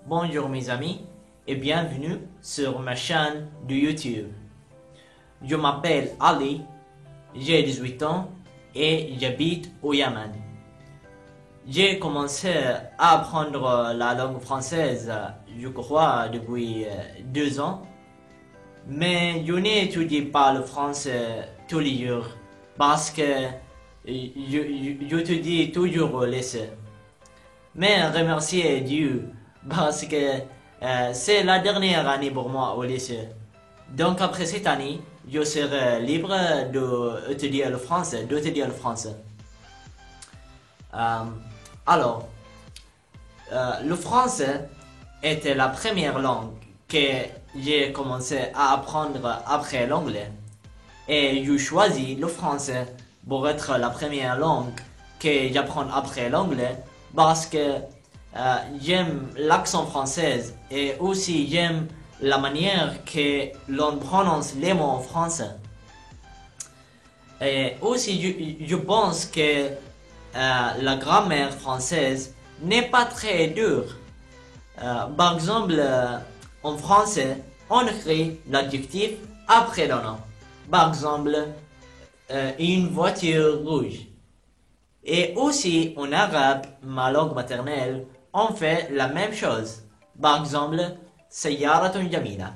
Bonjour mes amis et bienvenue sur ma chaîne de YouTube. Je m'appelle Ali, j'ai 18 ans et j'habite au Yémen. J'ai commencé à apprendre la langue française, je crois, depuis 2 ans. Mais je n'étudie pas le français tous les jours parce que j'étudie toujours au lycée. Mais remercier Dieu parce que c'est la dernière année pour moi au lycée. Donc après cette année, je serai libre d'étudier le français, Euh, alors, le français était la première langue que j'ai commencé à apprendre après l'anglais. Et je choisis le français pour être la première langue que j'apprends après l'anglais parce que j'aime l'accent français et aussi j'aime la manière que l'on prononce les mots en français. Et aussi je pense que la grammaire française n'est pas très dure. Par exemple, en français, on écrit l'adjectif après le nom. Par exemple, une voiture rouge. Et aussi en arabe, ma langue maternelle, on fait la même chose. Par exemple, سيارة جميلة.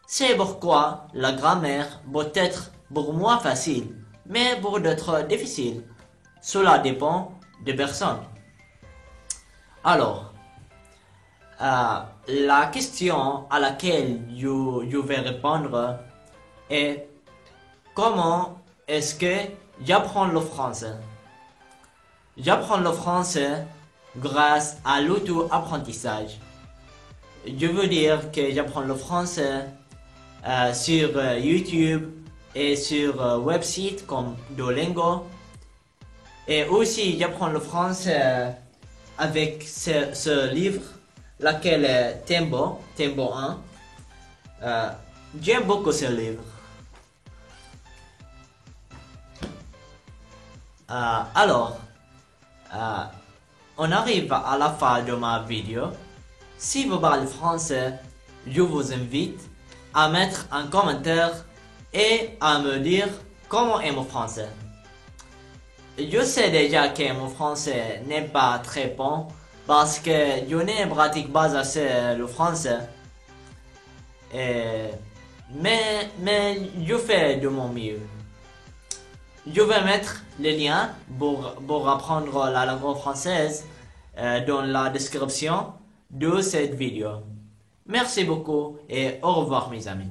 C'est pourquoi la grammaire peut être pour moi facile, mais pour d'autres difficile. Cela dépend des personnes. Alors, la question à laquelle je vais répondre est comment est-ce que j'apprends le français? J'apprends le français grâce à l'auto-apprentissage. Je veux dire que j'apprends le français sur YouTube et sur websites comme Duolingo. Et aussi j'apprends le français avec ce livre, laquelle est Tembo 1. J'aime beaucoup ce livre. Alors, on arrive à la fin de ma vidéo. Si vous parlez français, je vous invite à mettre un commentaire et à me dire comment est mon français. Je sais déjà que mon français n'est pas très bon parce que je ne pratique pas assez le français. Mais je fais de mon mieux. Je vais mettre les liens pour apprendre la langue française dans la description de cette vidéo. Merci beaucoup et au revoir mes amis.